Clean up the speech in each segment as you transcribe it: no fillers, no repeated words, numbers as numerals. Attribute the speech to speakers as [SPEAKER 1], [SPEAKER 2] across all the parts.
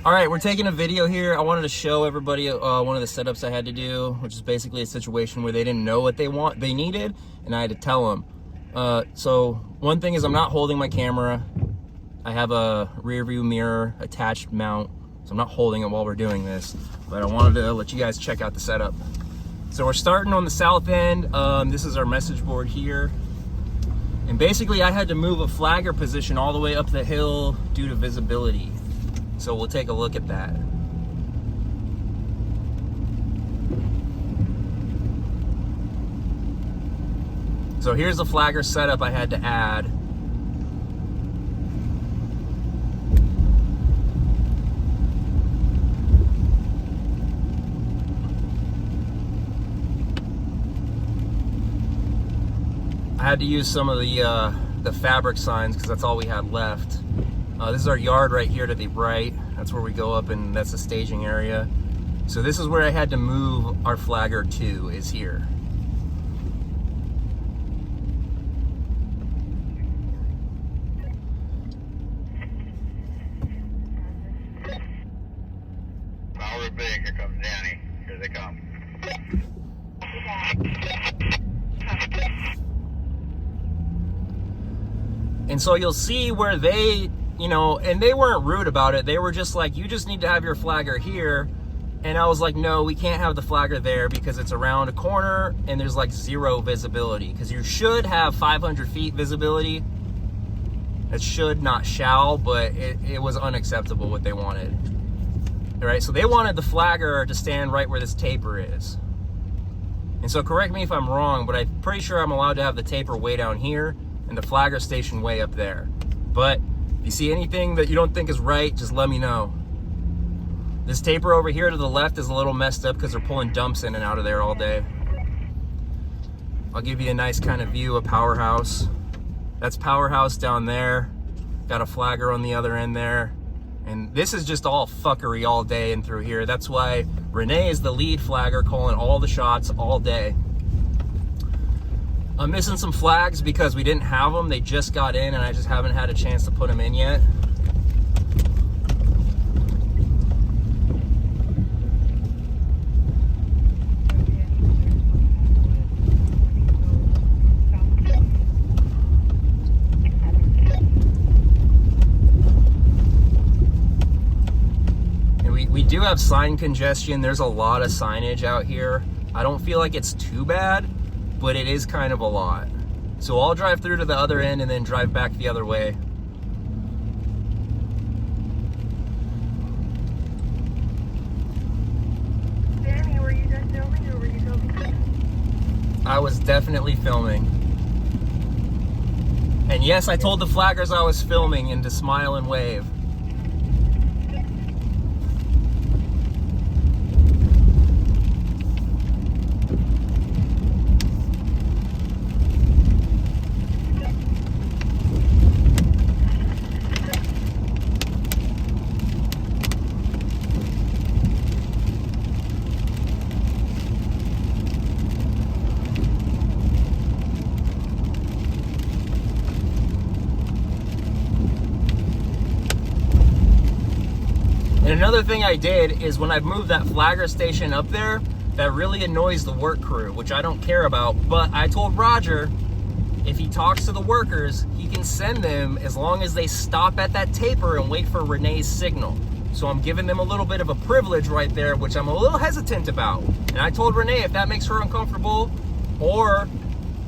[SPEAKER 1] All right, we're taking a video here. I wanted to show everybody one of the setups I had to do, which is basically a situation where they didn't know what they needed, and I had to tell them. So one thing is I'm not holding my camera. I have a rear view mirror attached mount, so I'm not holding it while we're doing this, but I wanted to let you guys check out the setup. So we're starting on the south end. This is our message board here. And basically I had to move a flagger position all the way up the hill due to visibility. So we'll take a look at that. So here's the flagger setup I had to add. I had to use some of the fabric signs because that's all we had left. This is our yard right here to the right. That's where we go up, and that's the staging area. So this is where I had to move our flagger to, is here.
[SPEAKER 2] Power big, here comes Danny. Here they come.
[SPEAKER 1] And so you'll see where they, and they weren't rude about it. They were just like, you just need to have your flagger here. And I was like, no, we can't have the flagger there because it's around a corner and there's like zero visibility. Because you should have 500 feet visibility. It should, not shall, but it was unacceptable what they wanted. All right, so they wanted the flagger to stand right where this taper is. And so correct me if I'm wrong, but I'm pretty sure I'm allowed to have the taper way down here and the flagger station way up there. But if you see anything that you don't think is right, just let me know. This taper over here to the left is a little messed up because they're pulling dumps in and out of there all day. I'll give you a nice kind of view of Powerhouse. That's Powerhouse down there. Got a flagger on the other end there. And this is just all fuckery all day and through here. That's why Renee is the lead flagger, calling all the shots all day. I'm missing some flags because we didn't have them. They just got in and I just haven't had a chance to put them in yet. And we do have sign congestion. There's a lot of signage out here. I don't feel like it's too bad, but it is kind of a lot. So I'll drive through to the other end and then drive back the other way.
[SPEAKER 3] Danny, were you just filming or were you filming?
[SPEAKER 1] I was definitely filming. And yes, I told the flaggers I was filming and to smile and wave. And another thing I did is when I moved that flagger station up there, that really annoys the work crew, which I don't care about. But I told Roger, if he talks to the workers, he can send them as long as they stop at that taper and wait for Renee's signal. So I'm giving them a little bit of a privilege right there, which I'm a little hesitant about. And I told Renee if that makes her uncomfortable, or,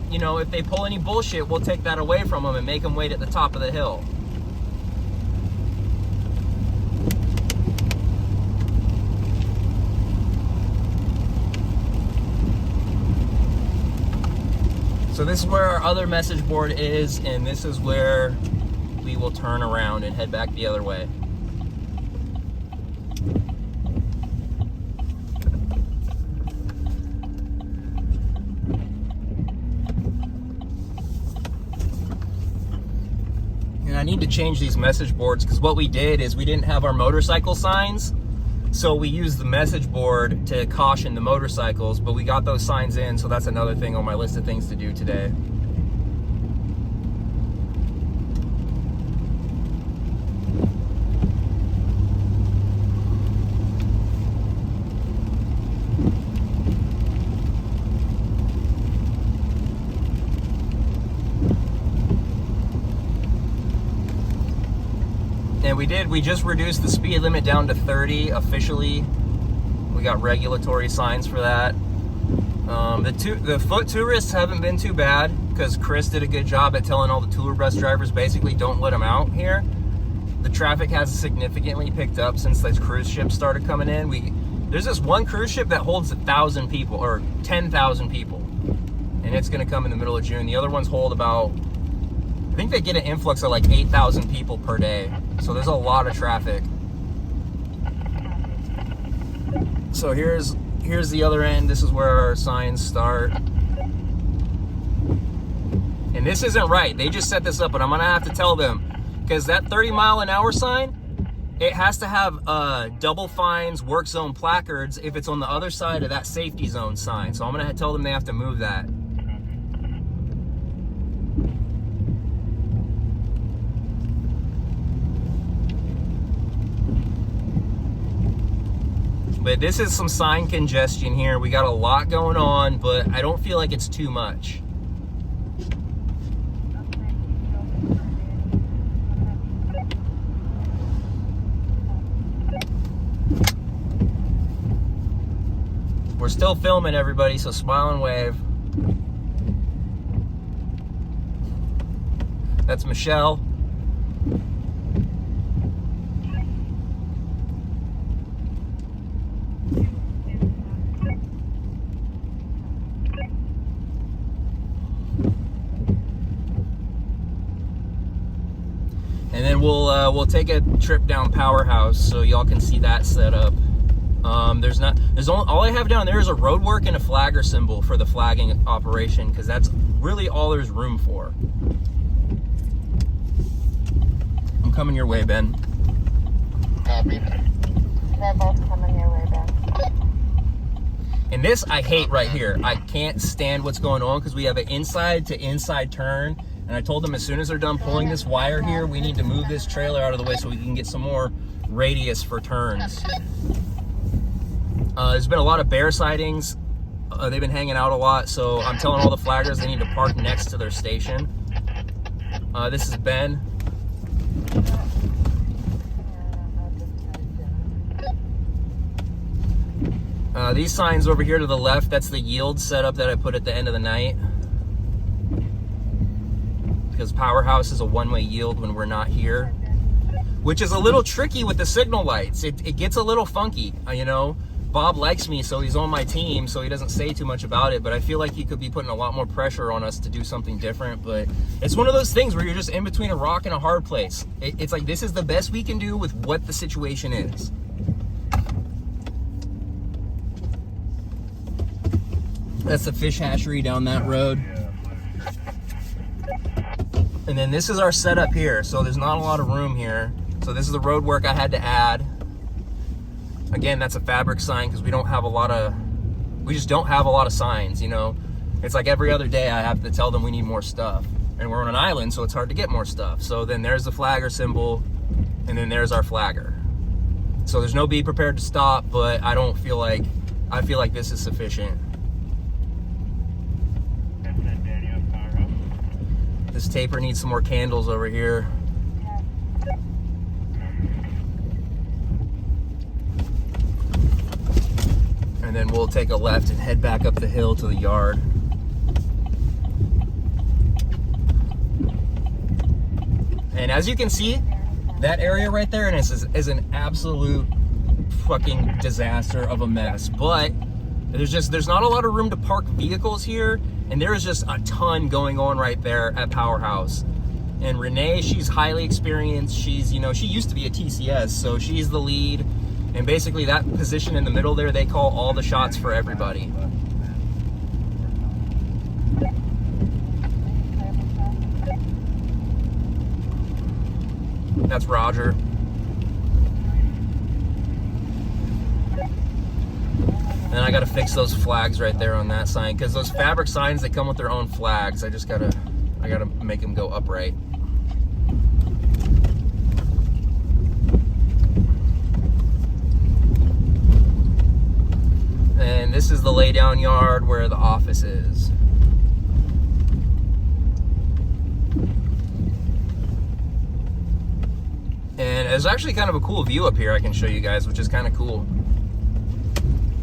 [SPEAKER 1] if they pull any bullshit, we'll take that away from them and make them wait at the top of the hill. So this is where our other message board is, and this is where we will turn around and head back the other way. And I need to change these message boards because what we did is we didn't have our motorcycle signs. So we used the message board to caution the motorcycles, but we got those signs in, so that's another thing on my list of things to do today. And we just reduced the speed limit down to 30 officially. We got regulatory signs for that. The foot tourists haven't been too bad because Chris did a good job at telling all the tour bus drivers basically don't let them out here. The traffic has significantly picked up since those cruise ships started coming in. There's this one cruise ship that holds 1,000 people or 10,000 people, and it's going to come in the middle of June. The other ones hold about, I think they get an influx of like 8,000 people per day. So there's a lot of traffic. So here's the other end. This is where our signs start. And this isn't right. They just set this up, but I'm gonna have to tell them, because that 30-mile-an-hour sign, it has to have double fines, work zone placards if it's on the other side of that safety zone sign. So I'm gonna tell them they have to move that. But this is some sign congestion here. We got a lot going on, but I don't feel like it's too much. We're still filming, everybody, so smile and wave. That's Michelle. And then we'll take a trip down Powerhouse so y'all can see that setup. All I have down there is a road work and a flagger symbol for the flagging operation, because that's really all there's room for. I'm coming your way, Ben.
[SPEAKER 2] Copy.
[SPEAKER 3] They're both coming your way, Ben.
[SPEAKER 1] And this I hate right here. I can't stand what's going on because we have an inside to inside turn. And I told them as soon as they're done pulling this wire here, we need to move this trailer out of the way so we can get some more radius for turns. There's been a lot of bear sightings. They've been hanging out a lot, so I'm telling all the flaggers they need to park next to their station. This is Ben. These signs over here to the left, that's the yield setup that I put at the end of the night. Because Powerhouse is a one-way yield when we're not here, which is a little tricky with the signal lights. It gets a little funky, you know. Bob likes me, so he's on my team, so he doesn't say too much about it, but I feel like he could be putting a lot more pressure on us to do something different. But it's one of those things where you're just in between a rock and a hard place. It's like, this is the best we can do with what the situation is. That's the fish hatchery down that road. And then this is our setup here. So there's not a lot of room here. So this is the road work I had to add. Again, that's a fabric sign because we just don't have a lot of signs, you know. It's like every other day I have to tell them we need more stuff. And we're on an island, so it's hard to get more stuff. So then there's the flagger symbol, and then there's our flagger. So there's no be prepared to stop, but I feel like this is sufficient. This taper needs some more candles over here. And then we'll take a left and head back up the hill to the yard. And as you can see, that area right there is an absolute fucking disaster of a mess. But there's not a lot of room to park vehicles here, and there is just a ton going on right there at Powerhouse. And Renee, she's highly experienced. She's, you know, she used to be a TCS, so she's the lead. And basically that position in the middle there, they call all the shots for everybody. That's Roger. And I gotta fix those flags right there on that sign, because those fabric signs, they come with their own flags. I gotta make them go upright. And this is the laydown yard where the office is. And there's actually kind of a cool view up here I can show you guys, which is kind of cool.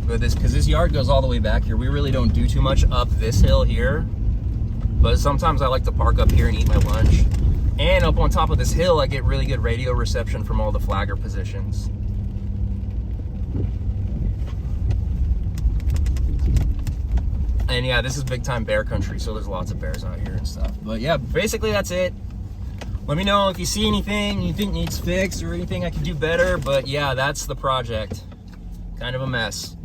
[SPEAKER 1] But because this yard goes all the way back here, we really don't do too much up this hill here. But sometimes I like to park up here and eat my lunch. And up on top of this hill, I get really good radio reception from all the flagger positions. And yeah, this is big time bear country, so there's lots of bears out here and stuff. But yeah, basically that's it. Let me know if you see anything you think needs fixed or anything I can do better. But yeah, that's the project. Kind of a mess.